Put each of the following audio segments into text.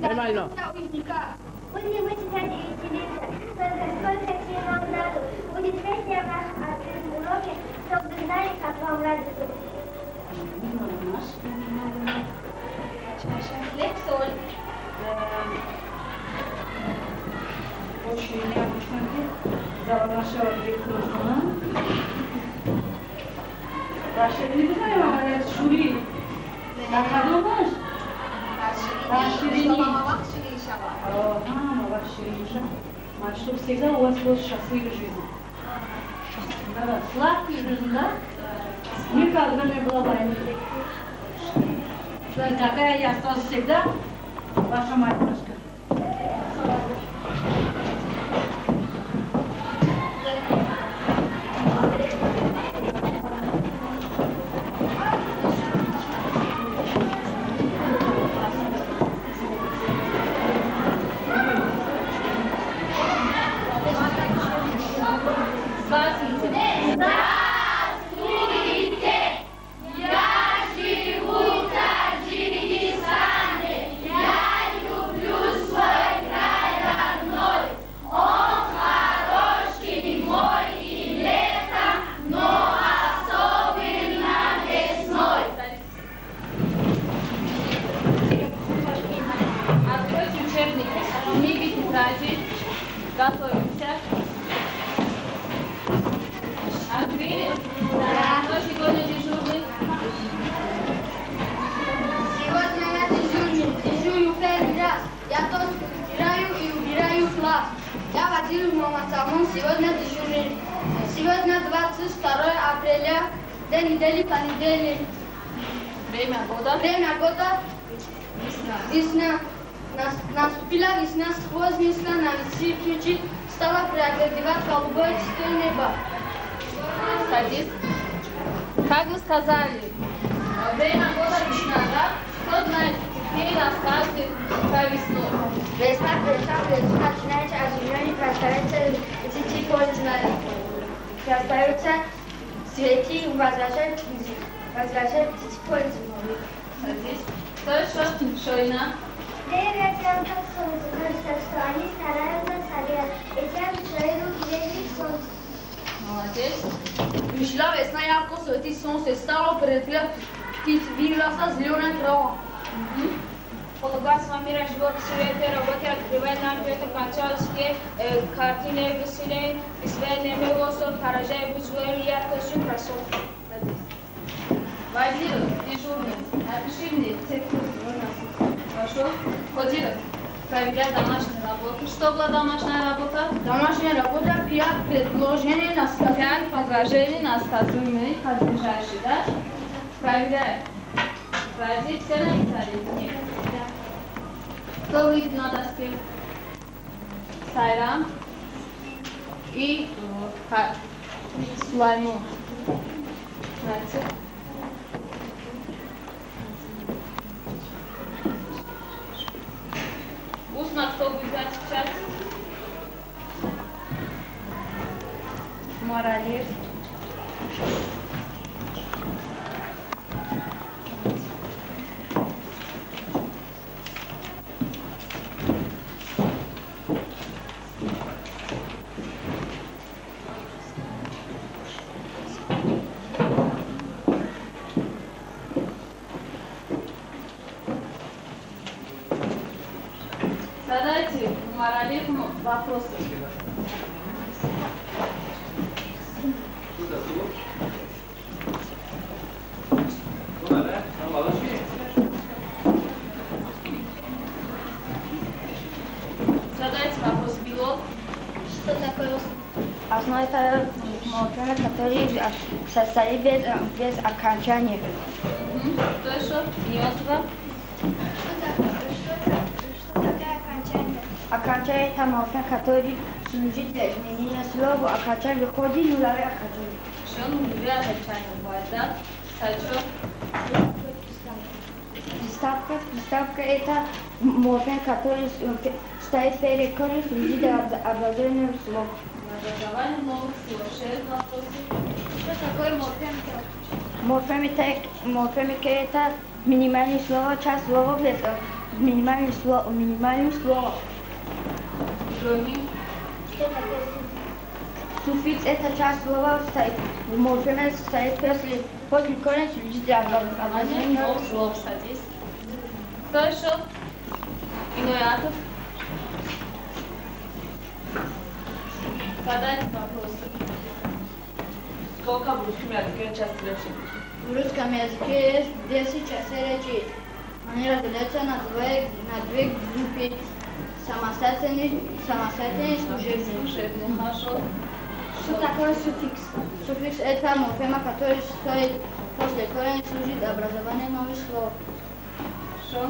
Нормально. Будем вычитать и веселиться. Только сколько вам надо. Будет весело на открытом уроке, чтобы вы знали, как вам радуется. Хлеб, соль. Очень необычно. За нашего директора. Başka bir şey var ama evet şuri. Nakadın var? Ширине. Ага, ширине. Чтобы всегда у вас была счастливая жизнь. Да, сладкая жизнь, да? Никогда не было войны. Такая я осталась всегда. Ваша матушка. Готовимся. Открыли? Да. Кто сегодня дежурный? Сегодня я дежурный. Дежурю первый раз. Я тоже стираю и убираю класс. Я Вадим Мамацамон, сегодня дежурный. Сегодня 22 апреля, день недели, понедельник. Время года? Время года. Весна. Наступила весна, сквозь низко на висит ключи, стала преобладевать голубое чистое небо. Садись. Как вы сказали, время года весна, да? Кто знает, теперь рассказывает про весну. Весна начинается от зимой, простаются цветы поздно, простаются цветы, возвращают птицы поздно. Садись. Кто еще? Шойна. Деревья как солнце, кажется, что они стараются согреть, и тянут свои руки вверх солнце. Молодец. Пришла весна, ярко светит солнце, стало прилетело птиц, выросла зеленая трава. Полугас мира живот свете работе открывает нам это кончалские картины веселые, свет немилосов, поражает бузуэль яркостью красот. Вадим, дежурный. Напиши мне текст. Хорошо? Ходила. Проверять домашнюю работу. Что была домашняя работа? Домашняя работа, 5 предложений на сказ. 5 предложений насказуемые, подлежащие, да? Проверяем. Вадим, все написали? Нет. Кто видит на доске? Сайрам и Сулаймон. Знаете? Устно кто будет отвечать? Моралист. Задайте морализму вопросы. Задайте вопрос пилот. Что такое? Основа это молчание, который состоит без окончания. Кто еще? Иосифа. Окончание это молчание, который служит для изменения слова. Окончание выходит нулевое окончание. Еще нулевое окончание бывает, да? Сачок. Приставка это молчание, который стоит перед корнем, служит для образования слов. Образование новых слов. 6 вопросов. Что такое молчание? Морфемика это минимальное слово, часть слова, минимальное слово. Что такое суффикс? Суффикс это часть слова, в морфеме стоит после корня служит образование. Слов садись. Кто еще? Иноятов? Задайте вопросы. Сколько в русском языке части речи? В русском языке есть 10 частей речи. Они разделяются на две группы. Самостоятельные и служебные. Хорошо. Что такое суффикс? Суффикс это морфема, который стоит после корня служит образование новых слов. Хорошо.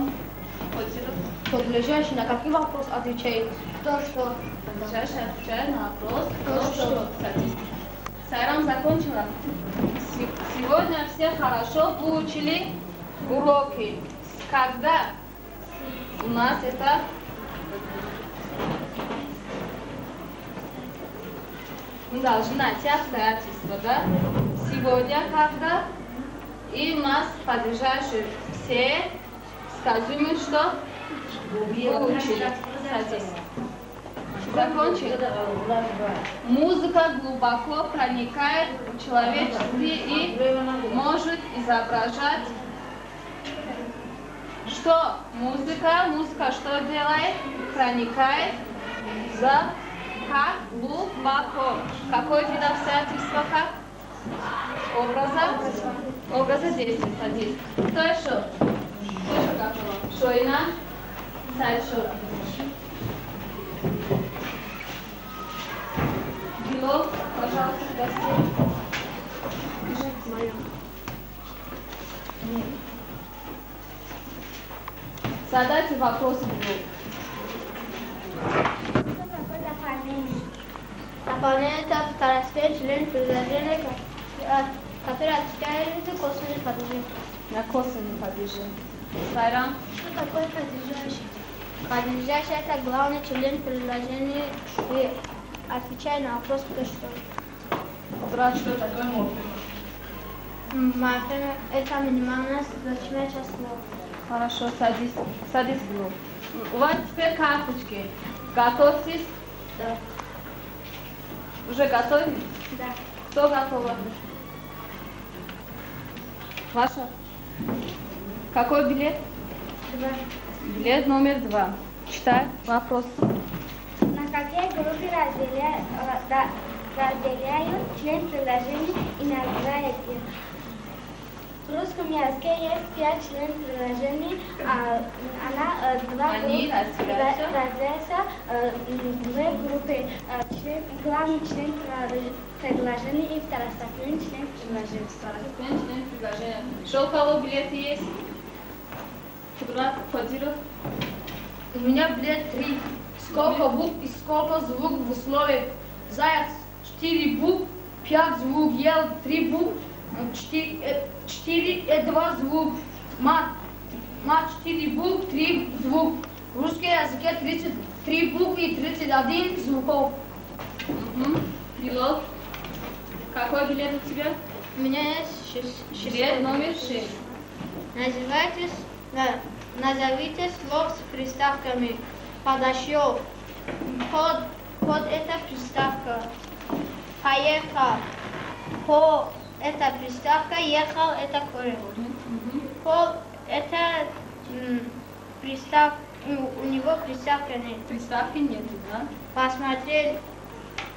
Подлежащий на какой вопрос отвечает? То, что. Подлежащий отвечает на вопрос. То, что. Садись. Сайрам закончила. Сегодня все хорошо выучили уроки. Когда у нас это мы должны найти обстоятельства, да? Сегодня когда и у нас подлежащие все сказуемые, что выучили. Садись. Закончили. Музыка глубоко проникает в человечество и может изображать что? Музыка что делает? Проникает за как глубоко. Какой вид обстоятельства как? Образа действия. Садись. Кто еще? Шойна? Сайшо. Гилов, пожалуйста, гостей. Задайте вопросы Гилов. Наполнение это второстепенный член предложения, который отвечает за косвенный падеж. На косвенный падеж. Сайрам. Что такое подлежащий? Подлежащий это главный член предложения и отвечает на вопрос кто что. Брат, что такое морфем? Морфем это минимальная значимая часть слова. Хорошо, садись. Садись, Гилов. У вас теперь карточки. Готовьтесь? Да. Уже готовы? Да. Кто готов? Ваша? Какой билет? 2. Билет номер 2. Читай вопрос. На какие группы разделяют член предложений и называют их? В русском языке есть 5 членов предложений, Они разделяются две группы. Главный член предложений и второстепенный член предложений. Второстепенный член предложения. Что у кого билеты есть? Кудrat, Кодиров? У меня билет 3. Сколько букв и сколько звуков в слове? Заяц 4 букв, 5 звук, ел 3 букв, 4 и 2 звук. Мат 4 букв, 3 звук. В русском языке 33 буквы и 31 звуков. Пилот. Какой билет у тебя? У меня есть 6. Билет номер 6. Назовите слов с приставками подошел. Под это приставка. Поехал. По это приставка. Ехал это корень. По это приставка. У него приставка нет. Приставки нет, да? Посмотрел.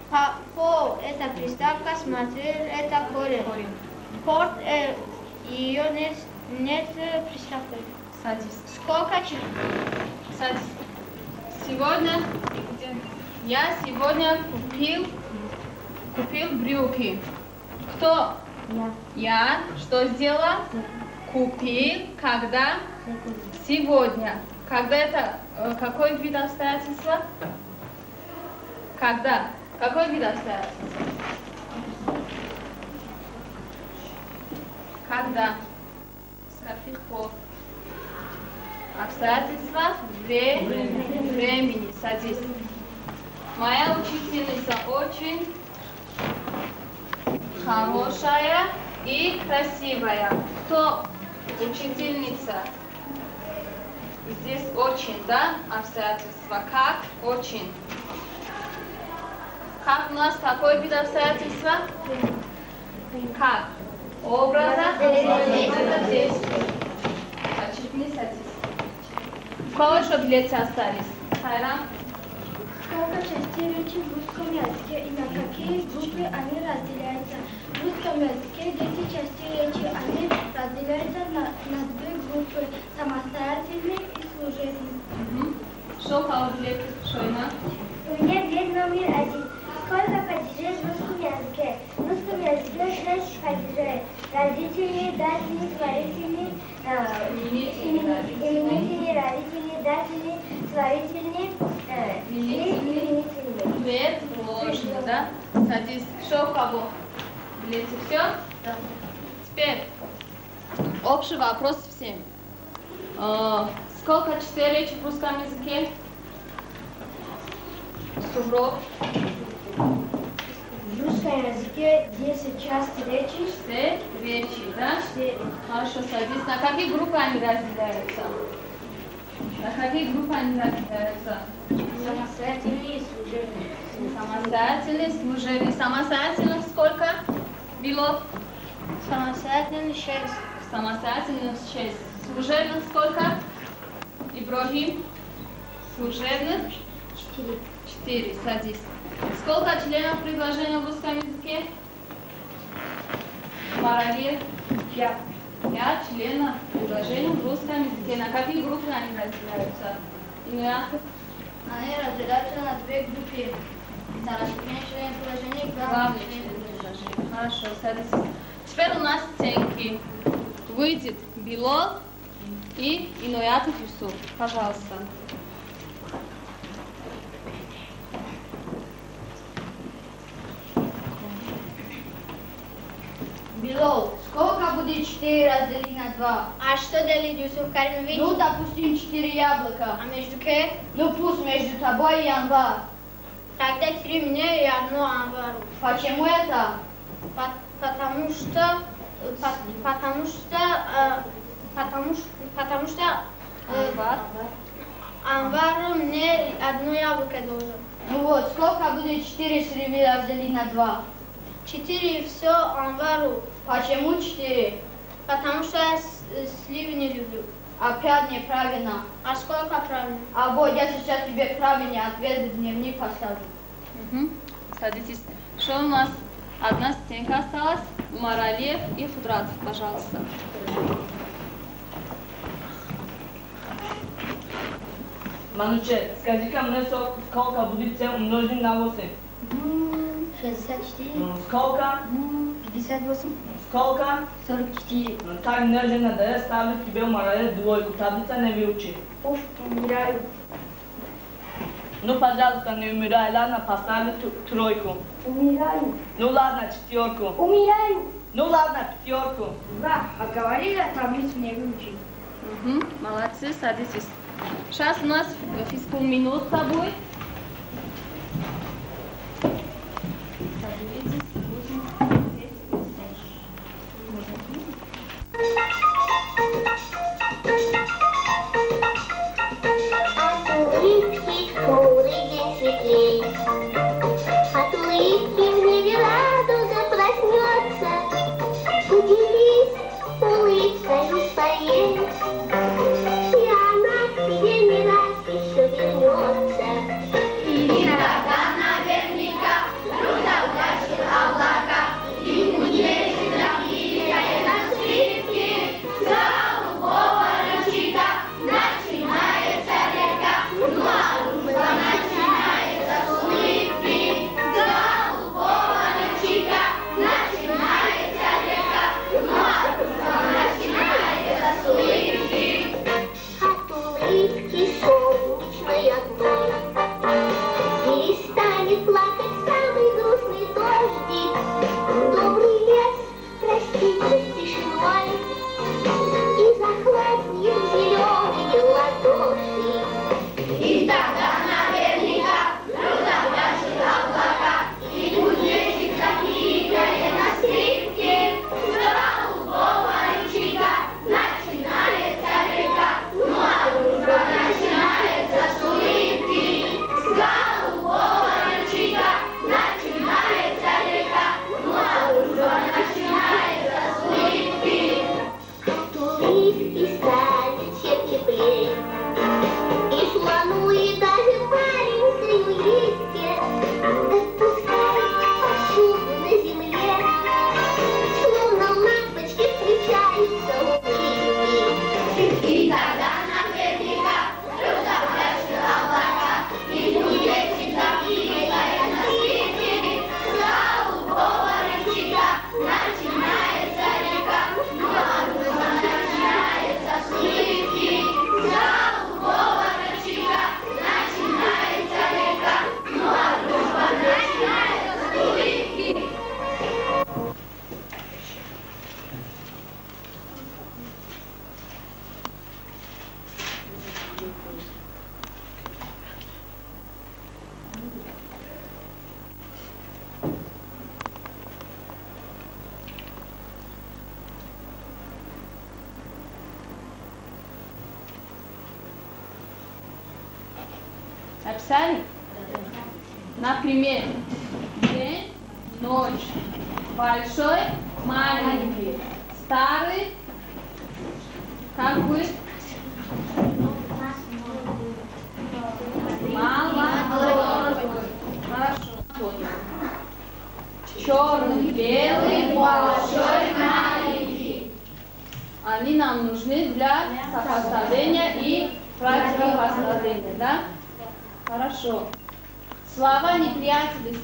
По это приставка. Смотрел это корень. Под ее нет приставки. Садись. Сколько? Садись. Я сегодня купил брюки. Кто? Я. Что сделала? Купил. Когда? Сегодня. Когда это? Какой вид обстоятельства? Когда? Какой вид обстоятельства? Когда? С каких пор? Обстоятельства времени. Садись. Моя учительница очень хорошая и красивая. Кто учительница? Здесь очень, да, обстоятельства. Как? Очень. Как у нас какой вид обстоятельства? Как? Образа? Действия. Подчеркни статистику. У кого еще билеты остались? Хайрам? Сколько частей речи в русском языке и на какие группы они разделяются? В русском языке 10 частей речи, они разделяются на две группы – самостоятельные и служебные. Что у кого билеты? Шойна? У меня билет номер 1. Сколько падежей в русском языке? В русском языке 6 падежей. Родители, дательные, творительные, именительные, родители, дательные, творительные, именительные. Билет положено, да? Садись. Что у кого? Билеты все? Да. Теперь общий вопрос всем. Сколько частей речи в русском языке? Суброк. В русском языке 10 частей речи. Все речи, да? Хорошо, садись. На какие группы они разделяются? На какие группы они разделяются? Самостоятельные и служебные. Самостоятельные, служебные. Самостоятельных сколько было? Самостоятельные 6. Самостоятельных 6. Служебных сколько? Ибрахим? Служебных? 4. Садись. Сколько членов предложения в русском языке? Маралия? 5. 5 членов предложения в русском языке. На какие группы они разделяются? Инуятов? Они разделяются на две группы. Второстепенные члены предложения и Главные члены предложения. Хорошо, садись. Теперь у нас оценки. Выйдет Било и Инуятов Юсуф. Пожалуйста. Билол, сколько будет 4 разделить на 2? А что делит Юсуф Каримович? Ну, допустим, 4 яблока. А между кем? Ну, пусть между тобой и Анвар. Тогда 3 мне и 1 Анвару. Почему это? Потому что Анвару мне 1 яблоко должен. Ну вот, сколько будет 4 сливы разделить на 2? 4 и все Анвару. Почему 4? Потому что я сливы не люблю. Опять неправильно. А сколько правильно? А вот, я сейчас тебе правильный ответ в дневник поставлю. Садитесь. Что у нас? Одна стенка осталась. Маралиев и Худратов, пожалуйста. Мануче, скажи-ка мне, сколько будет 7 умножить на 8? 64. Сколько? 58. Сколько? 44. Так нельзя, надо я ставлю тебе Маралиев двойку. Таблица не выучи. Уф, умираю. Ну, пожалуйста, не умирай, ладно, поставлю тройку. Умираю. Ну ладно, 4. Умираю. Ну ладно, 5. Да, а говорили, таблицу не выучили. Молодцы, садитесь. Сейчас у нас физкульминутка будет. Садитесь, будем От улыбки хмурый день светлей, от улыбки в небе радуга проснется. Удивись улыбкою своей, и она к тебе не раз еще вернется. Написали? Например, день, ночь, большой, маленький, старый, как бы, молодой. Хорошо. Черный, белый, большой, маленький. Они нам нужны для сопоставления и противопоставления, да? Хорошо. Слова неприятели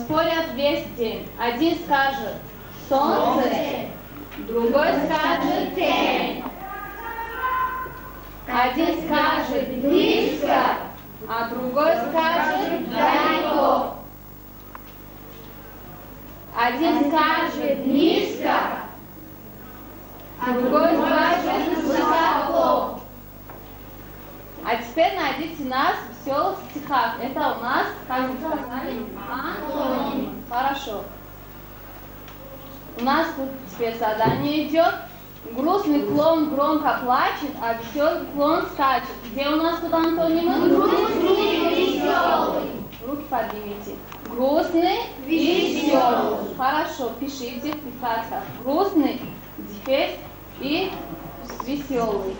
спорят весь день. Один скажет солнце, другой скажет тень. Один скажет близко, а другой скажет далеко. Один скажет низко, а другой скажет высоко. А теперь найдите нас в веселых стихах. Это у нас, как мы сказали, антоним. Хорошо. У нас тут теперь задание идет. Грустный клоун громко плачет, а веселый клоун скачет. Где у нас тут антонимы? Грустный, веселый. Руки поднимите. Грустный, веселый. Хорошо, пишите в тетрадках. Грустный, дефект и веселый.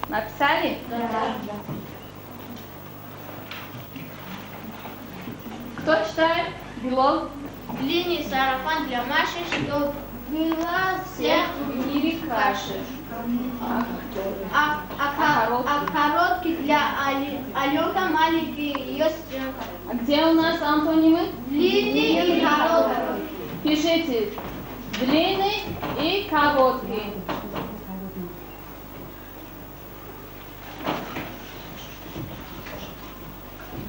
Написали? Да. Кто читает? Белов. Длинный сарафан для Маши, что было всех В мире каши. а короткий для Аленка, маленький ее сестренка. А где у нас антонимы? Длинный и короткий. Пишите длинный и короткий.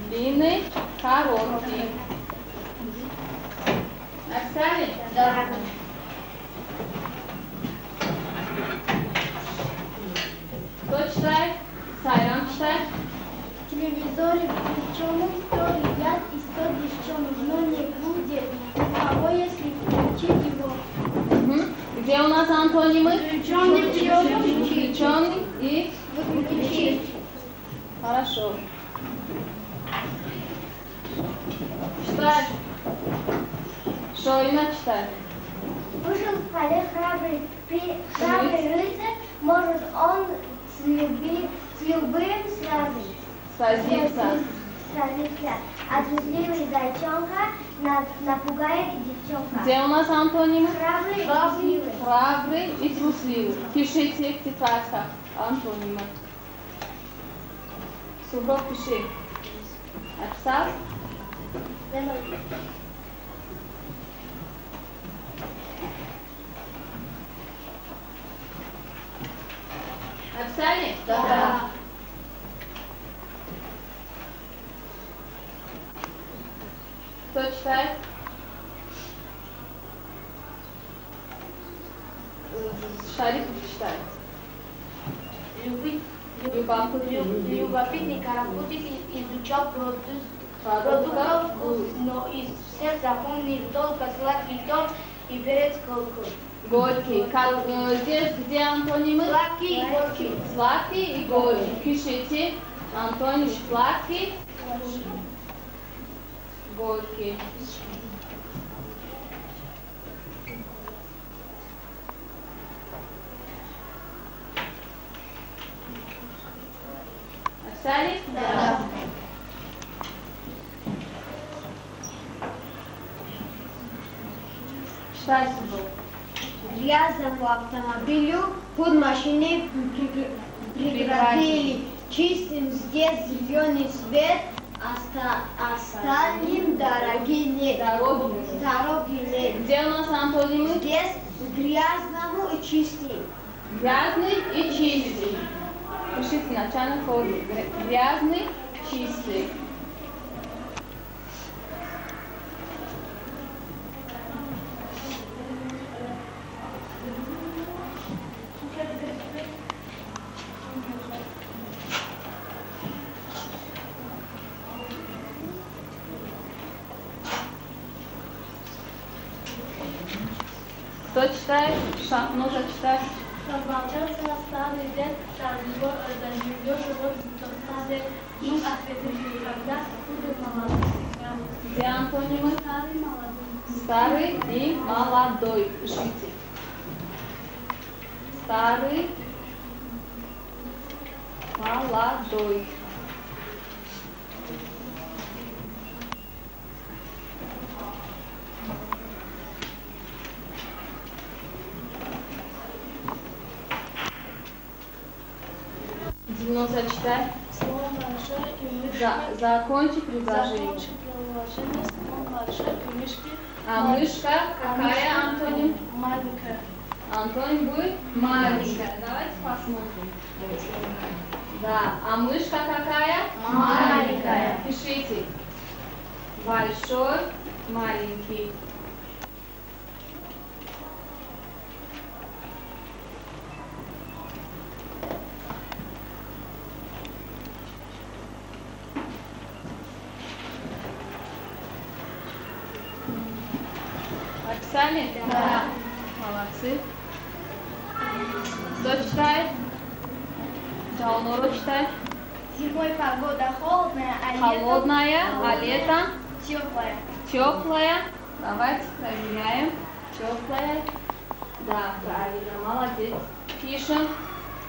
Длинный, короткий. Написали? Да. Кто читает? Сайран читает. В телевизоре включенный, кто едят и кто девчонок, но не будет никого, если включить его. Где у нас антонимы? Включенный, Включенный и выключить. хорошо. Читай. Шорина читай. Вышел в поле храбрый рыцарь, может он с любым Сразиться. сразиться. А трусливый зайчонка напугает девчонка. Где у нас антонимы? Храбрый и трусливый. Храбрый и трусливый. Пишите в тетрадках антонимы. Субров, пиши. Написал? Написали? Да. Кто читает? Шарипов читает. Любопытный карапутик изучал продуктов, но из всех запомнил только сладкий том и перец колкой. Горький. Здесь где антонимы? Сладкий и горький. Сладкий и горький. Пишите антоним сладкий, горький. Написали? Да. Читай, Субров. Грязному автомобилю под машиной преградили. Чистым здесь зеленый свет, остальным дороги нет. Дороги нет. Где у нас антонимы? Здесь грязному и чистый. Грязный и чистый. Пишите в начальной форме. Грязный, чистый. Кто читает? Шахноза читает. Проболчался старый дед, заживет живот в засаде, ну, ответил никогда, буду молодой. Где антонимы? Старый молодой. Старый и молодой. Пишите. Старый, молодой. Читай. Слово большое и мышки. Закончи предложение. Закончи предложение. Слово большое и мышки. А мышка какая, Антонин? Маленькая. Антонин будет маленькая. Давайте посмотрим. Да, а мышка какая? Маленькая. Пишите. Большой, маленький. Написали? Да. Молодцы. Кто читает? Джаунору читает. Зимой погода холодная, а летом Холодная, а летом теплая. теплая. Давайте проверяем. Теплая. Да, правильно, молодец. Пишем.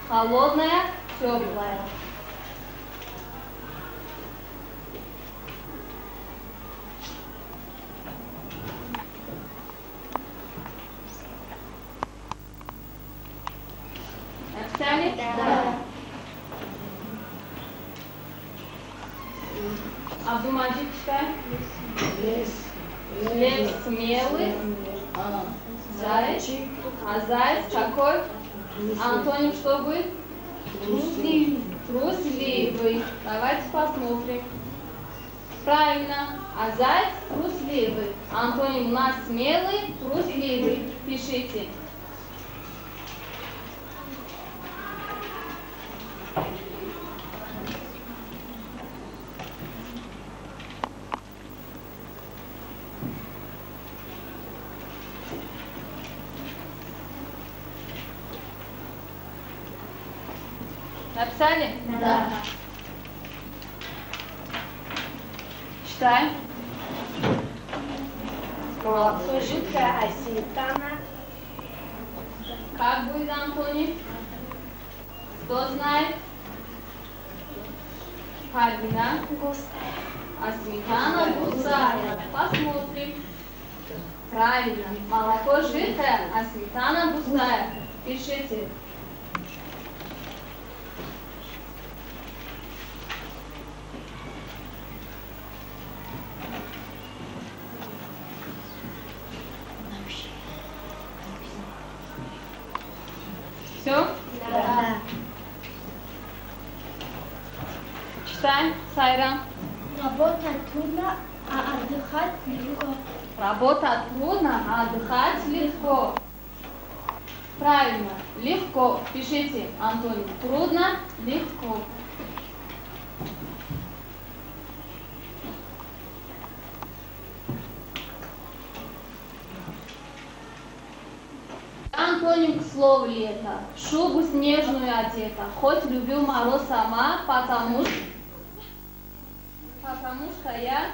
Холодная, теплая. Написали? Да. Абдумаджид читает. Лев смелый. Заяц. А заяц какой? Антоним что будет? Трусливый. Трусливый. Давайте посмотрим. Правильно. А заяц трусливый. Антоним у нас смелый, трусливый. Пишите. Написали? Да. Читаем. Молодцо жидкая, а сметана. Как будет, Антонин? Кто знает? Харбина. Густая. А сметана густая. Посмотрим. Правильно. Молоко жидкое, а сметана густая. Пишите. Все? Да. Читаем. Сайран. Работать трудно, а отдыхать легко. Работать трудно, а отдыхать легко. Правильно. Легко. Пишите, Антонин. Трудно, легко. Антоним к слову лето. Шубу снежную одета. Хоть люблю мороз сама, потому что я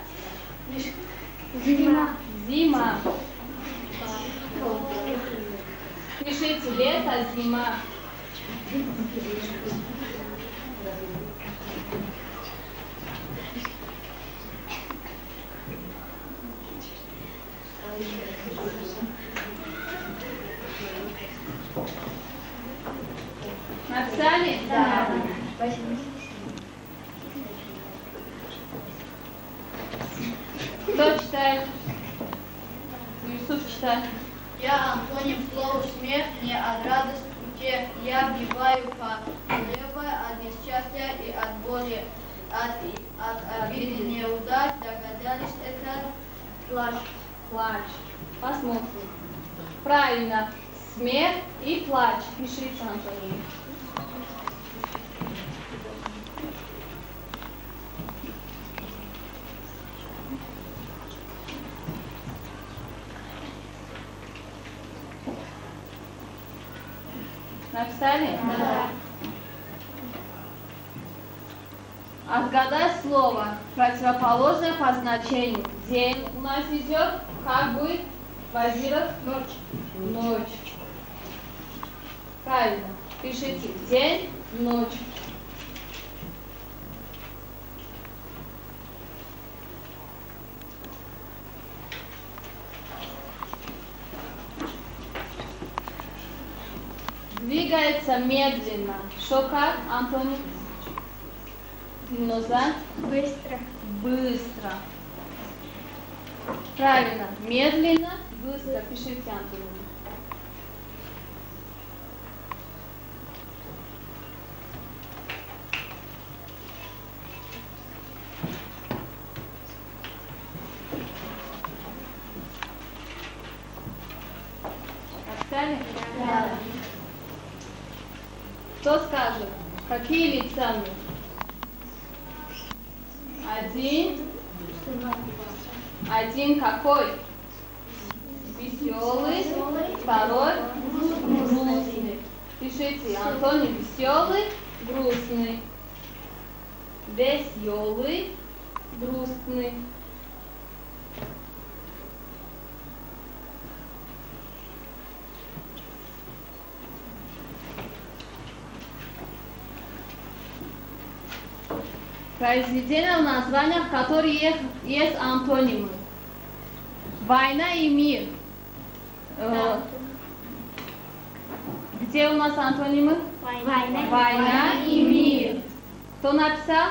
Зима. зима. Пишите лето, зима. Написали? Да. Кто читает? Юсуф читает. Я, Антоним, слово смерть, не от радости пути. Я биваю по левой от несчастья и от боли, от обиды неудач. Догадались, это Плащ. Плач. Посмотрим. Правильно. Смех и плач. Пишите, Антонин. Написали? Да. Отгадай слово, противоположное по значению. День у нас идет, как будет? Базиров? Ночь. Ночь. Правильно. Пишите день, ночь. Двигается медленно. Что как, Антонин? Диноза? Быстро. Быстро. Правильно. Медленно, быстро. Пишите, Антонин. Написали? Да. Кто скажет, какие лица мне? Один какой? Веселый. Второй грустный. Пишите, Антоний веселый, грустный. Веселый, грустный. Произведения в названиях, которые есть антонимы. Война и мир. Где у нас антонимы? Война и мир. Кто написал?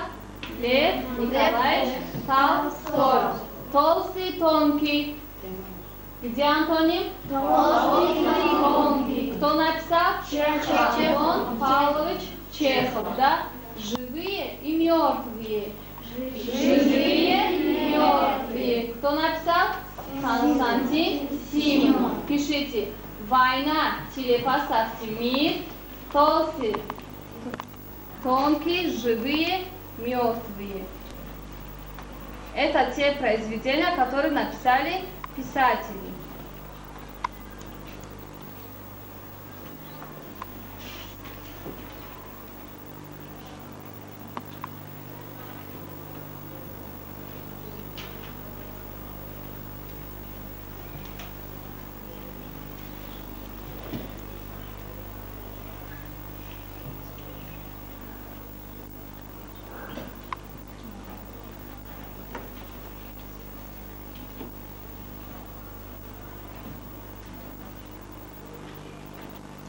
Лев Николаевич Толстой. Толстый, тонкий. Где антоним? Толстый, тонкий. Кто написал? Антон Павлович Чехов, да? Живые и мертвые. Живые и мертвые. Кто написал? Константин Симонов. Пишите. Война, поставьте мир, толстый, тонкий, живые, мертвые. Это те произведения, которые написали писатели.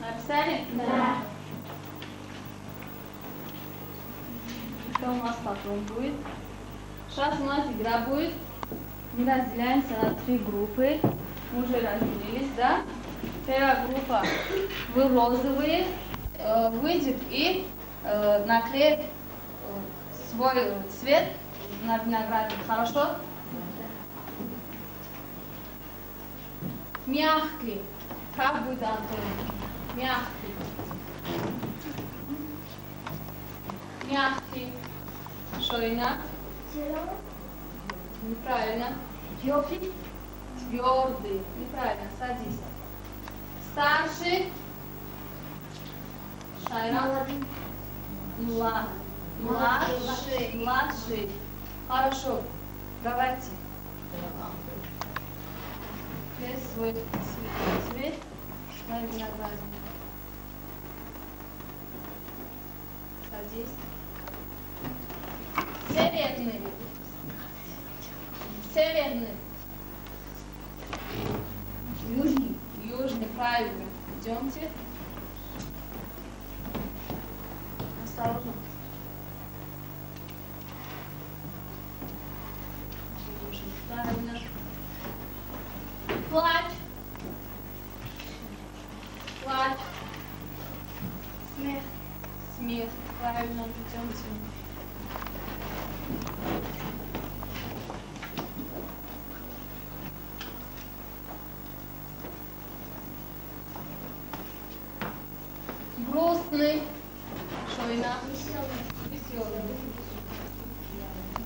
Написали? Да. Что у нас потом будет? Сейчас у нас игра будет. Мы разделяемся на 3 группы. Мы уже разделились, да? Первая группа, вы розовые, выйдет и наклеит свой цвет на виноградник. Хорошо? Мягкий. Как будет, Антон? Мягкий. Мягкий. Что иначе? Неправильно. Теплый. Твердый. Неправильно. Садись. Старший. Шайра. Младший. Младший. Хорошо. Давайте. Здесь свой цвет на виноградник. Садись. Северный. Северный. Южный. Южный, правильно. Идемте. Осторожно. Южный, правильно. Плачь. Плачь. Смех. Смех. Правильно, идемте. Грустный. Что иначе? Веселый.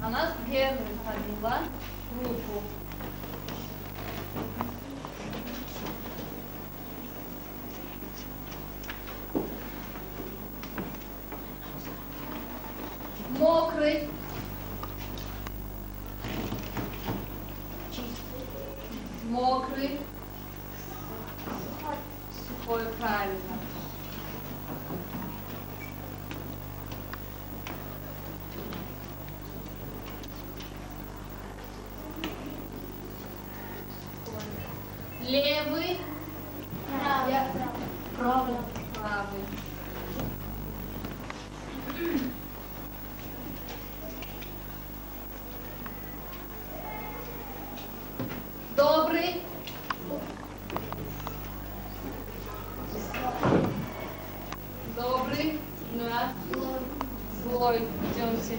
Она первой ходила в группу. Мокрый. Мокрый. Сухой, правильно. Левый. Правый. Правый. Добрый. Добрый. Да. Злой. Идемте.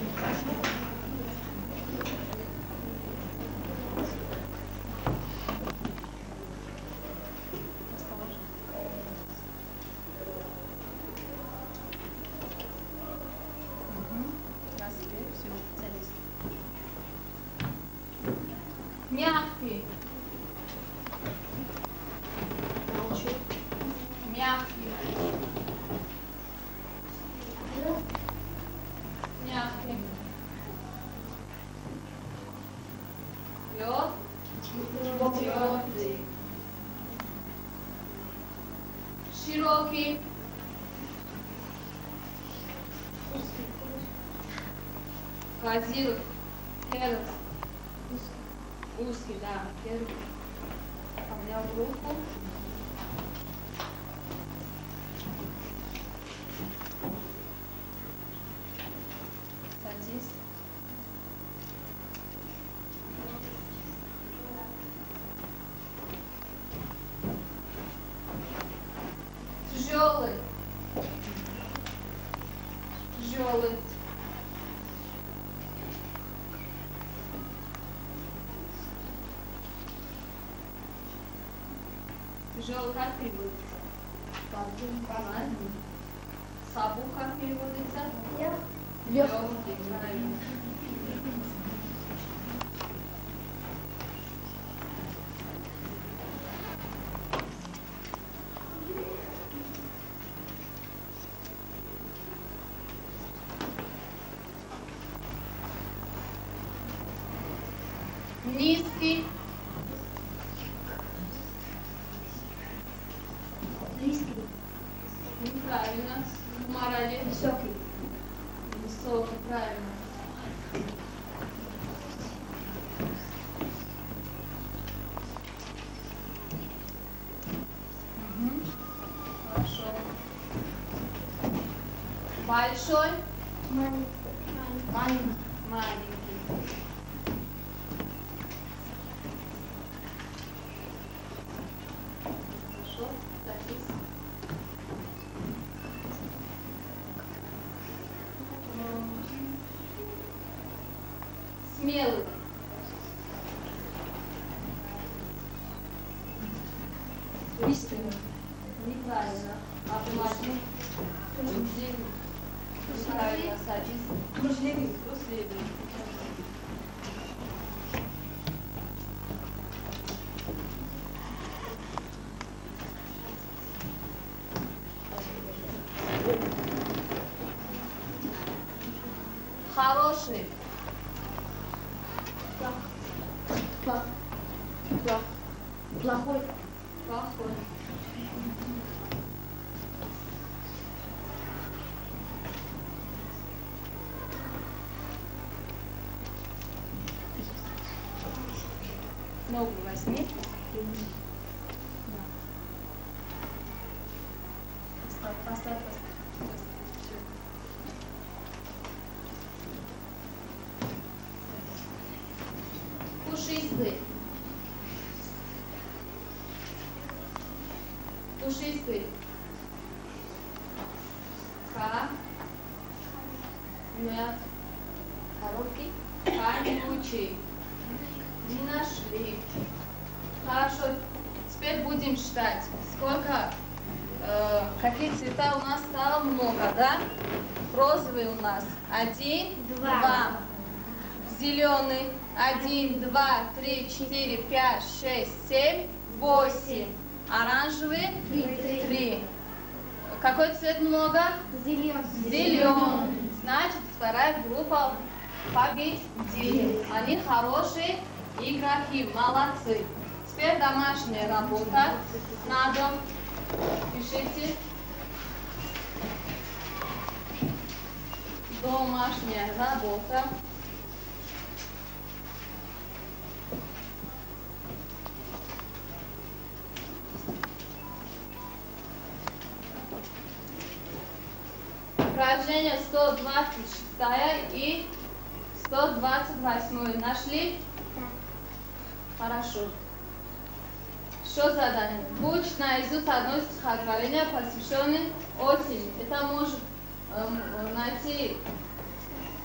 Мягкий. Мягкий. Мягкий. Лед. Твердый. Широкий. Козил. Перец. Узкий, да. Первый. Поднял руку. Садись. Тяжелый. Тяжелый. Тяжелый как переводится? Ладно. Сабу как переводится? Легкий, правильно. Низкий. Неправильно. Морали. Высокий. Высокий, правильно. Хорошо. Большой. Маленький. Маленький. Хорошо. Садись. Смелый. Быстрый. Неправильно. Автоматик. Неправильно. Садись. Трусливый. Трусливый. Хороший. Плохой. Плохой. Ногу возьми. Поставь. Всё. Пушистый. Пушистый. Нет. Короткий. Колючий. Не нашли. Хорошо. Теперь будем считать. Сколько, какие цвета у нас стало много, да? Розовый у нас 1, 2. Зеленый 1, 2, 3, 4, 5, 6, 7, 8. Оранжевый 3. Какой цвет много? Зеленый. Зеленый. Значит, вторая группа победили. Они хорошие игроки, молодцы. Теперь домашняя работа на дом. Пишите. Домашняя работа. Упражнение 126 и 128 нашли? Хорошо. Что задание? Выучить наизусть одно стихотворение, посвященное осени. Это может найти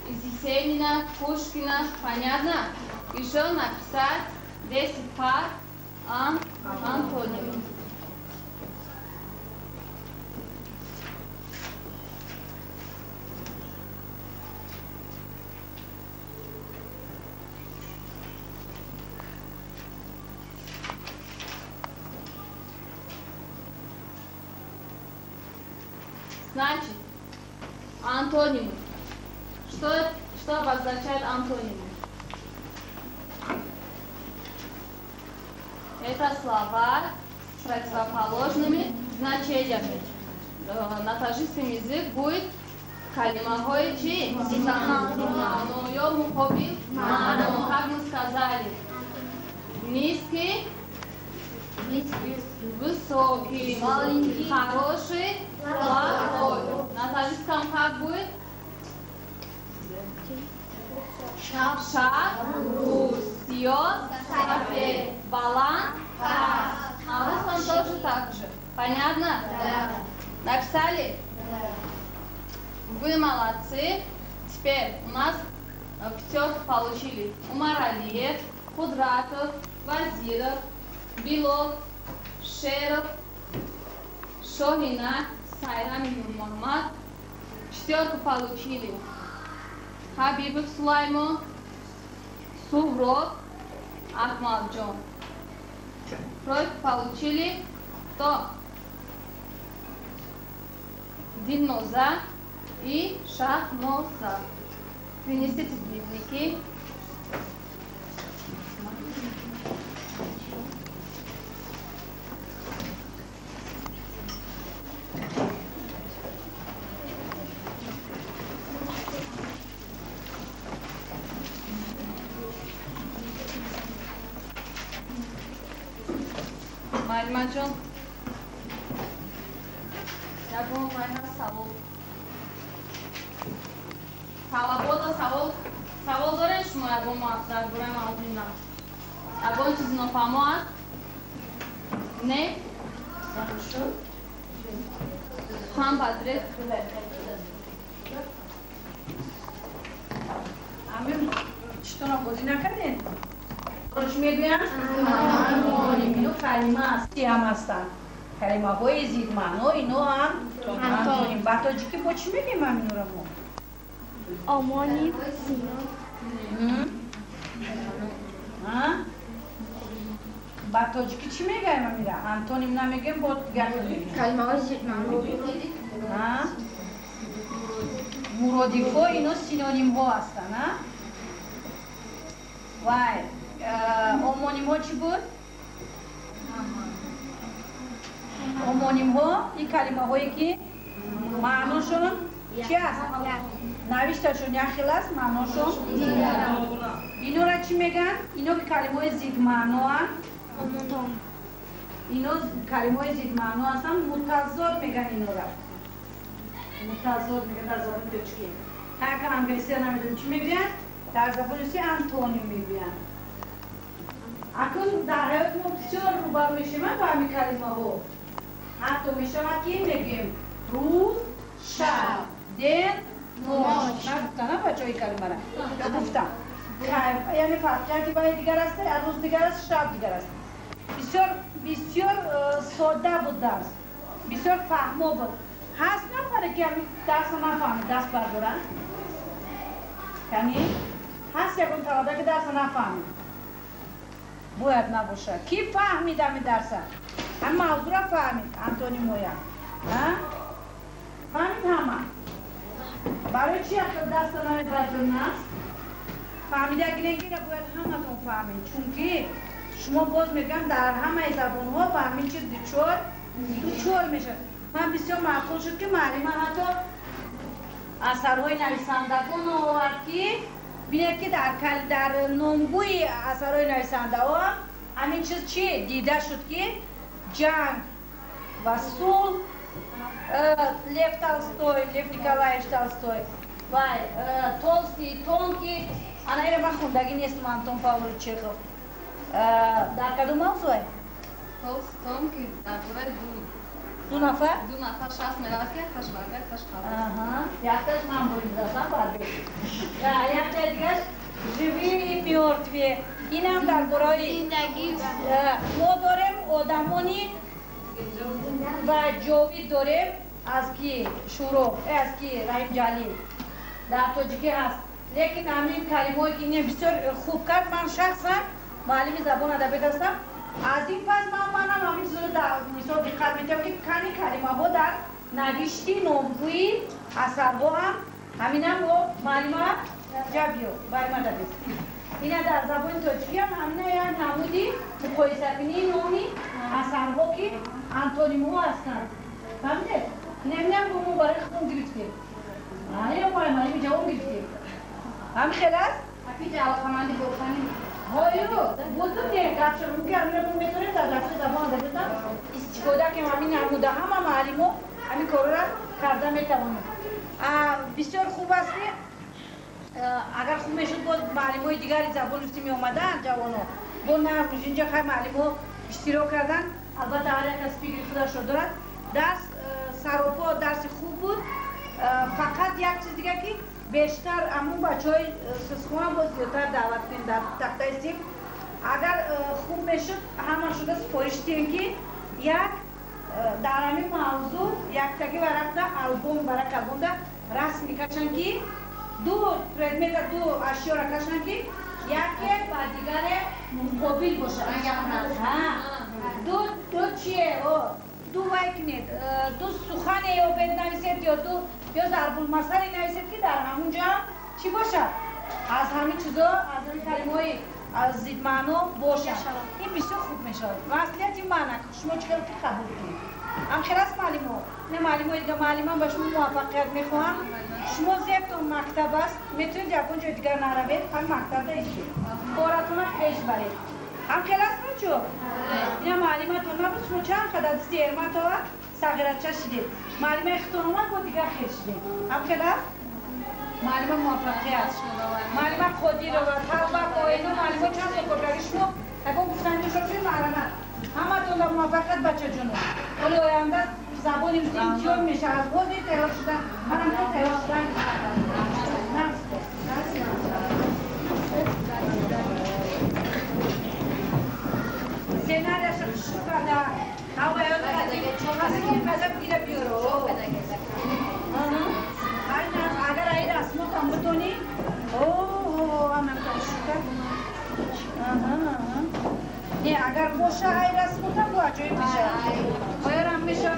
из Есенина, Пушкина. Понятно? Еще написать 10 пар антонимов. Значит, антонимы. Что обозначает антонимы? Это слова с противоположными значениями. На таджикском языке будет калимахой чи? Как мы сказали, низкий, высокий, маленький, хороший, плохой. На таджикском как будет? Шах, сьё, сафе, балан, на русском тоже так же. Понятно? Да. Написали? Да. Вы молодцы. Теперь у нас пятерку получили Умар Алиев, Кудратов, Вазиров, Белов, Шеров, Шохина, Сайрам Нурмахмад. Четверку получили Хабибов Сулаймон, Сувров, Ахмадджон. Тройку получили кто? Дильноза и Шахноза. Принесите дневники. Мальмаджон. Я думаю, майна савол. Талабота савол дорем шумо ягон дар бораи мавзуъ. Ягон чизи нофаҳмо аст? Не? Хан бадред. Амин, чӣ то бозӣ накардем? Чӣ мегӯям? Антоним. Ино калима аст. Чӣ ҳам ҳастанд? Калимаҳои зидмаъно, ино ҳам антоним. Ба тоҷикӣ бо чӣ мегӯем аминро мо? Омоним. ба тоҷикӣ чӣ мегӯем амира? Антоним намегӯем, бо дигар мегӯем. Калимаҳои зидмаъно. Муродифҳо ино синонимҳо ҳастанд, а? Вай, омонимҳо чӣ буд? омонимҳо ин калимаҳое ки маъношон чӣ аст? навишташон як хел аст, маъношон инора чӣ меган? Ино калимаҳои зидмаъноанд. ино калимаҳои зидмаъно ҳастанд. мутазод меган инора. мутазод меган дар забони тоҷикӣ. як англиси намедонам чӣ мегӯянд? дар забони русӣ антоним мегӯянд. акун дар ҳаёти мо бисёр рӯбарӯ мешаванд ба ҳамин калимаҳо. ҳатто мешавад ки мегӯем рӯз, шаб, ден, ноч. нагуфтам бачаҳои калимара? гуфтам. яъне фарқияти ки баъни дигар аст, рӯз дигар аст, шаб дигар аст. бисёр содда буд дарс. бисёр фаҳмо буд. ҳаст нафаре ки дарсро нафаҳмид даст бардоранд? яъне ҳаст ягон талаба ки дарсро нафаҳмид? бояд набошад. Ки фаҳмид ҳамин дарса? ҳам мавзӯъро фаҳмид, антонимоя. Фаҳмид ҳама? барои чӣ дарсро намебардоранд? فهمیدگی را باید همتون فهمید چون که شما باز میگم در همه زبان ها به همین چیز دوچار میشه. من بسیار معقول شد که معلم حتی اثرهای نویسندگان آورد که بینید که در نامگوی اثرهای نویسنده ها همین چیز چی دیده شد که جنگ و صلح لیو تولستوی، لیو نیکولایویچ تولستوی و تولکی انا ایره من خوندگی نیستم آنتون پاولویچ چخوف در کدوم موضوع؟ تولکی درباره دو نفر؟ دو نفر شخص میرود که تاش برگرد تاش خواهد. یکتاش من بولیزاسم برگرد. یک دیگرش ژیوی میورتوی. اینم درباره زندگی ما داریم آدمانی و جاوید داریم از کی شروع از کی رحیم جلیل در تاجیکی هست. لیکن همین کلمه‌ای که اینه بسیار خوب کرد. من شخصا معلم زبان ادبیات هستم. از این پس من همین چیزو در مثال دقت می‌کنم که کمی کلمه‌ها در نوشتی نامگویی اثرها هم همینم با معلم جبیو برای من دبیست. اینا در زبان تاجیکی هم همینه یه نمودی مقایسه کنی نامی اثرها که انتونیم‌ها هستند. فهمیده؟ نمی‌دونم که ما برای خودمون گرفتیم. یا برای معلم جواب گرفتیم. هم خیلی است؟ اکی جواب همانی گفتنی هایو بودم دیگه گفتم که همین رو می‌تونیم در درس زبان ادبیات استفاده کنیم همین نموده همه معلم‌ها همین کارا را کرده می‌توانیم. بسیار خوب است که اگر خوب میشد باز معلم‌های دیگری زبان روسی می‌آمدن جوان‌ها با نه اینجا خیلی معلم‌ها اشتراک کردن. البته هر یک از فکر خودش رو دارد. درس سراپا درس خوب بود. فقط یک چیز دیگه که بیشتر امون بچه‌های سسخوان باز زیادتر دعوت کنیم در تخته سیم. اگر خوب میشد همه شده سپارش دیم که یک در همین موضوع یک تکی ورقه آلبوم برای کلبون در رسم میکشن که دو پردمت دو اشیا را کشن که یک با دیگر مقابل باشه. دو چیه؟ دو وایکنید دو سخن یا بد نویسید یا دو یا ضرب المثل نویسید که در همونجا چی باشه؟ از همین چیزا از همین کلمه‌های از زید معنا باشه. این بسیار خوب میشه. وصلیت این معنی شما چقدر قبول کنید. هم خلاص معلم‌ها نه معلم‌های دیگه معلمان به شما موفقیت میخوام. شما زیبتون مکتب است میتونید یکون جای دیگر نروید هم مکتب دارید بارتون پیش برید. هم خلاص نچو؟ اینا معلمتون نبود شما چند قدر سیرمت ها صغیرچه شدید. معلم اختون اومد با دیگر خیل شدید. هم خلاص؟ معلم موفقیت معلم خودی رو و توبه با اینا معلم چند سکرگری شما یکون گفتنجو شد توی معلمه همه تون در موفقیت بچه جنو ولی آینده زبان امتیان میشه از بازی تیار شدن منم تو تیار شدن سیناریش شکرده هوایات قدم گیره بیارو اگر این رسمات هم بتونی هم شکر نه اگر باشه این رسمات هم با عجایب میشه باید هم میشه